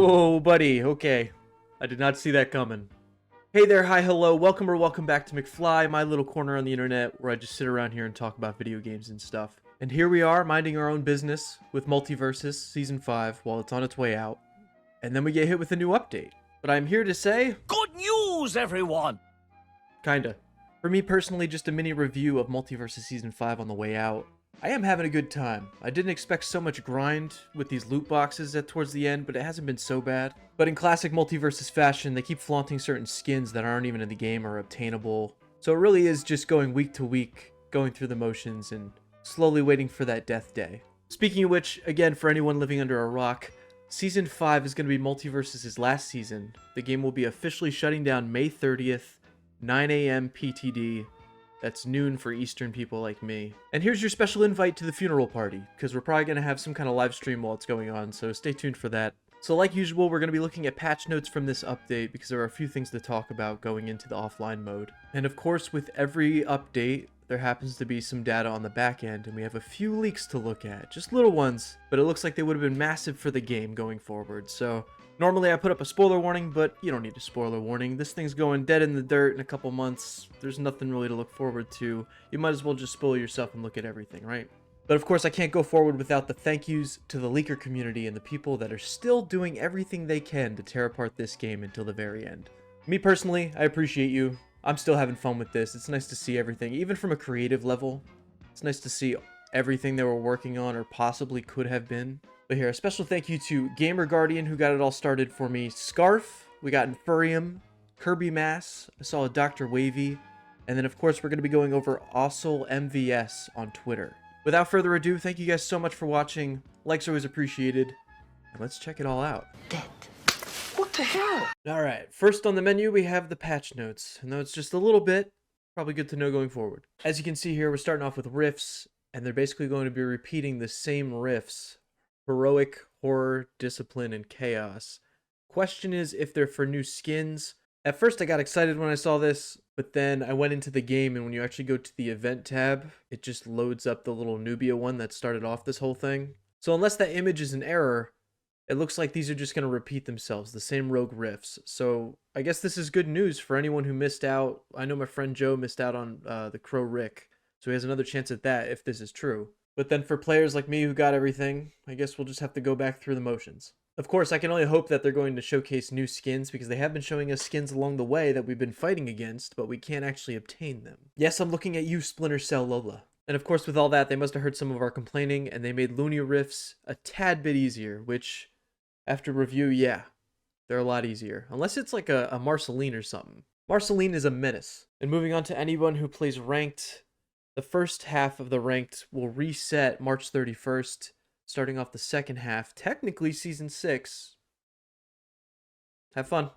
Whoa, buddy. Okay. I did not see that coming. Hey there, hi, hello, welcome or welcome back to McFly, my little corner on the internet where I just sit around here and talk about video games and stuff. And here we are, minding our own business with Multiversus Season 5 while it's on its way out. And then we get hit with a new update. But I'm here to say... Good news, everyone! Kinda. For me personally, just a mini review of Multiversus Season 5 on the way out. I am having a good time. I didn't expect so much grind with these loot boxes towards the end, but it hasn't been so bad. But in classic Multiversus fashion, they keep flaunting certain skins that aren't even in the game or obtainable. So it really is just going week to week, going through the motions, and slowly waiting for that death day. Speaking of which, again, for anyone living under a rock, Season 5 is going to be Multiversus' last season. The game will be officially shutting down May 30th, 9 a.m. PTD. That's noon for Eastern people like me. And here's your special invite to the funeral party, because we're probably going to have some kind of live stream while it's going on, so stay tuned for that. So like usual, we're going to be looking at patch notes from this update, because there are a few things to talk about going into the offline mode. And of course, with every update, there happens to be some data on the back end, and we have a few leaks to look at. Just little ones, but it looks like they would have been massive for the game going forward, so... Normally I put up a spoiler warning, but you don't need a spoiler warning. This thing's going dead in the dirt in a couple months. There's nothing really to look forward to. You might as well just spoil yourself and look at everything, right? But of course I can't go forward without the thank yous to the leaker community and the people that are still doing everything they can to tear apart this game until the very end. Me personally, I appreciate you. I'm still having fun with this. It's nice to see everything, even from a creative level. It's nice to see everything they were working on or possibly could have been. But here, a special thank you to Gamer Guardian, who got it all started for me. Scarf, we got Infurium, Kirby Mass, I saw a Dr. Wavy, and then of course we're going to be going over Ossel MVS on Twitter. Without further ado, thank you guys so much for watching. Likes are always appreciated, and let's check it all out. Dead. What the hell? Alright, first on the menu we have the patch notes, and though it's just a little bit, probably good to know going forward. As you can see here, we're starting off with riffs, and they're basically going to be repeating the same riffs. Heroic, horror, discipline, and chaos. Question is if they're for new skins. At first I got excited when I saw this, but then I went into the game, and when you actually go to the event tab, it just loads up the little Nubia one that started off this whole thing. So unless that image is an error, it looks like these are just going to repeat themselves, the same rogue riffs. So I guess this is good news for anyone who missed out. I know my friend Joe missed out on the Crow Rick, so he has another chance at that if this is true. But then for players like me who got everything, I guess we'll just have to go back through the motions. Of course, I can only hope that they're going to showcase new skins, because they have been showing us skins along the way that we've been fighting against, but we can't actually obtain them. Yes, I'm looking at you, Splinter Cell Lola. And of course, with all that, they must have heard some of our complaining, and they made Looney riffs a tad bit easier, which, after review, yeah, they're a lot easier. Unless it's like a Marceline or something. Marceline is a menace. And moving on to anyone who plays ranked, the first half of the ranked will reset March 31st, starting off the second half, technically Season 6. Have fun.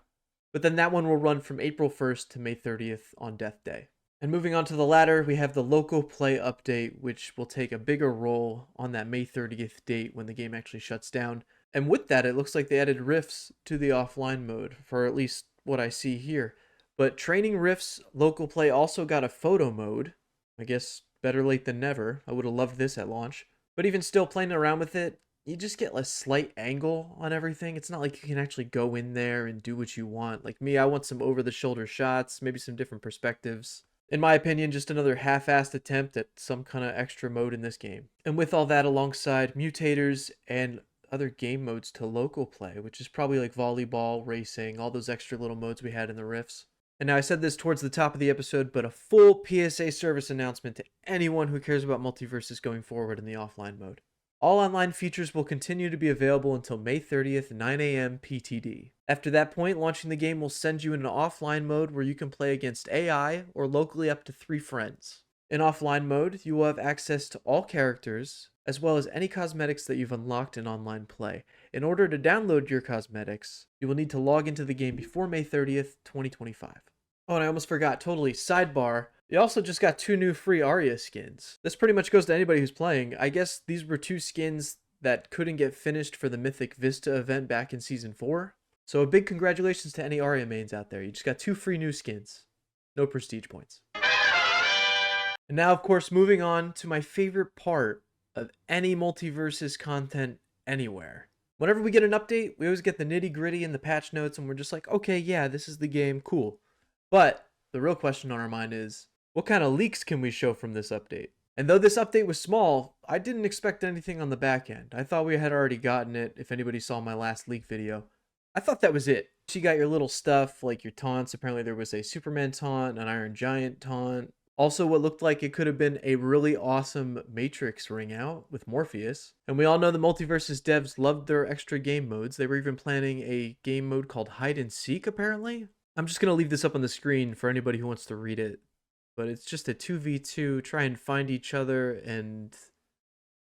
But then that one will run from April 1st to May 30th on Death Day. And moving on to the latter, we have the local play update, which will take a bigger role on that May 30th date when the game actually shuts down. And with that, it looks like they added riffs to the offline mode, for at least what I see here. But training riffs local play also got a photo mode. I guess better late than never. I would have loved this at launch. But even still, playing around with it, you just get a slight angle on everything. It's not like you can actually go in there and do what you want. Like me, I want some over-the-shoulder shots, maybe some different perspectives. In my opinion, just another half-assed attempt at some kind of extra mode in this game. And with all that alongside mutators and other game modes to local play, which is probably like volleyball, racing, all those extra little modes we had in the riffs. And now I said this towards the top of the episode, but a full PSA service announcement to anyone who cares about Multiversus going forward in the offline mode. All online features will continue to be available until May 30th, 9 a.m. PTD. After that point, launching the game will send you into offline mode where you can play against AI or locally up to 3 friends. In offline mode, you will have access to all characters, as well as any cosmetics that you've unlocked in online play. In order to download your cosmetics, you will need to log into the game before May 30th, 2025. Oh, and I almost forgot, totally, sidebar, you also just got 2 new free Arya skins. This pretty much goes to anybody who's playing. I guess these were 2 skins that couldn't get finished for the Mythic Vista event back in Season 4. So a big congratulations to any Arya mains out there. You just got 2 free new skins. No prestige points. And now, of course, moving on to my favorite part of any Multiversus content anywhere. Whenever we get an update, we always get the nitty gritty and the patch notes, and we're just like, okay, yeah, this is the game, cool. But the real question on our mind is, what kind of leaks can we show from this update? And though this update was small, I didn't expect anything on the back end. I thought we had already gotten it if anybody saw my last leak video. I thought that was it. You got your little stuff, like your taunts. Apparently there was a Superman taunt, an Iron Giant taunt. Also what looked like it could have been a really awesome Matrix ring out with Morpheus. And we all know the Multiversus devs loved their extra game modes. They were even planning a game mode called Hide and Seek, apparently. I'm just going to leave this up on the screen for anybody who wants to read it. But it's just a 2v2, try and find each other, and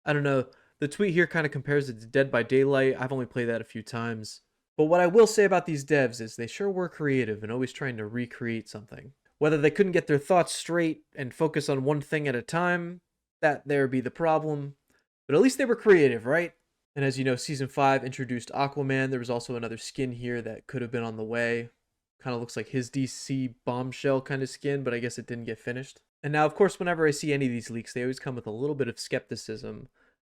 I don't know. The tweet here kind of compares it to Dead by Daylight. I've only played that a few times. But what I will say about these devs is they sure were creative and always trying to recreate something. Whether they couldn't get their thoughts straight and focus on one thing at a time, that there be the problem. But at least they were creative, right? And as you know, Season 5 introduced Aquaman. There was also another skin here that could have been on the way. Kind of looks like his DC bombshell kind of skin, but I guess it didn't get finished. And now, of course, whenever I see any of these leaks, they always come with a little bit of skepticism.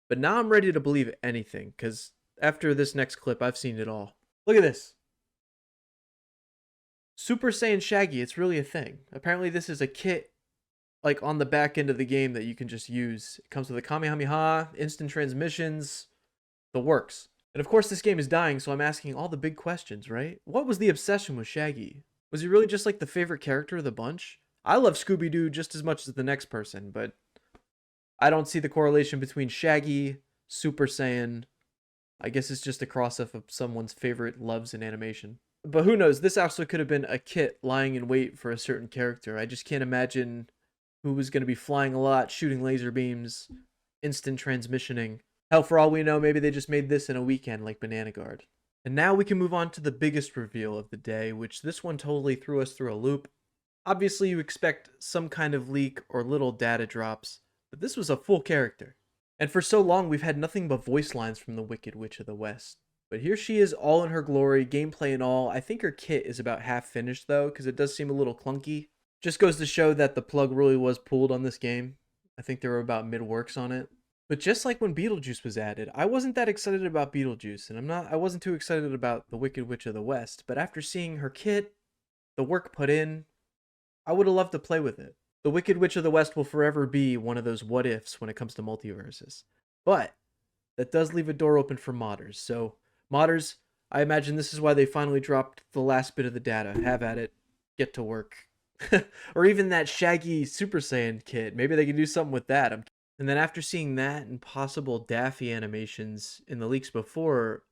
But now I'm ready to believe anything, because after this next clip, I've seen it all. Look at this. Super Saiyan Shaggy, it's really a thing. Apparently this is a kit, like, on the back end of the game that you can just use. It comes with a Kamehameha, instant transmissions, the works. And of course this game is dying, so I'm asking all the big questions, right? What was the obsession with Shaggy? Was he really just like the favorite character of the bunch? I love Scooby-Doo just as much as the next person, but I don't see the correlation between Shaggy, Super Saiyan. I guess it's just a cross-off of someone's favorite loves in animation. But who knows, this also could have been a kit lying in wait for a certain character. I just can't imagine who was going to be flying a lot, shooting laser beams, instant transmissioning. Hell, for all we know, maybe they just made this in a weekend like Banana Guard. And now we can move on to the biggest reveal of the day, which this one totally threw us through a loop. Obviously, you expect some kind of leak or little data drops, but this was a full character. And for so long, we've had nothing but voice lines from the Wicked Witch of the West. But here she is, all in her glory, gameplay and all. I think her kit is about half finished, though, because it does seem a little clunky. Just goes to show that the plug really was pulled on this game. I think they were about mid-works on it. But just like when Beetlejuice was added, I wasn't that excited about Beetlejuice, and I wasn't too excited about the Wicked Witch of the West. But after seeing her kit, the work put in, I would have loved to play with it. The Wicked Witch of the West will forever be one of those what-ifs when it comes to multiverses. But that does leave a door open for modders. So, modders, I imagine this is why they finally dropped the last bit of the data. Have at it. Get to work. Or even that Shaggy Super Saiyan kit. Maybe they can do something with that. And then after seeing that and possible Daffy animations in the leaks before,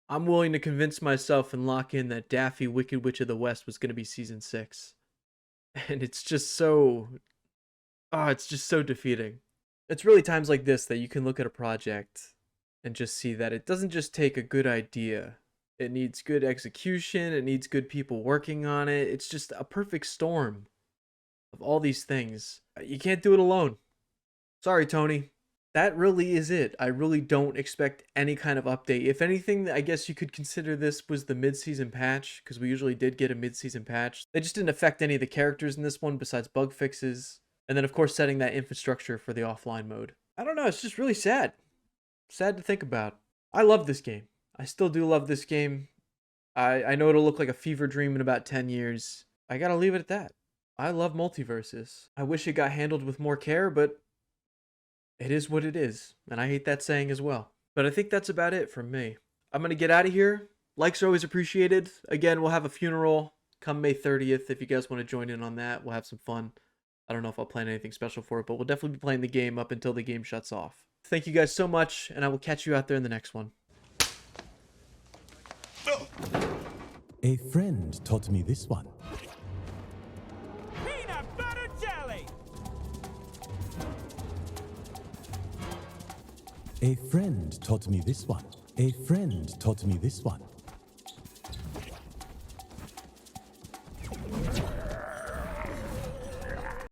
I'm willing to convince myself and lock in that Daffy Wicked Witch of the West was going to be Season 6. And it's just so... it's just so defeating. It's really times like this that you can look at a project and just see that it doesn't just take a good idea. It needs good execution, it needs good people working on it. It's just a perfect storm of all these things. You can't do it alone. Sorry, Tony. That really is it. I really don't expect any kind of update. If anything, I guess you could consider this was the mid-season patch, because we usually did get a mid-season patch. They just didn't affect any of the characters in this one besides bug fixes. And then, of course, setting that infrastructure for the offline mode. I don't know, it's just really sad. Sad to think about. I love this game. I still do love this game. I know it'll look like a fever dream in about 10 years. I gotta leave it at that. I love Multiversus. I wish it got handled with more care, but it is what it is, and I hate that saying as well. But I think that's about it from me. I'm going to get out of here. Likes are always appreciated. Again, we'll have a funeral come May 30th. If you guys want to join in on that, we'll have some fun. I don't know if I'll plan anything special for it, but we'll definitely be playing the game up until the game shuts off. Thank you guys so much, and I will catch you out there in the next one. A friend taught me this one. Peanut butter jelly! A friend taught me this one. A friend taught me this one.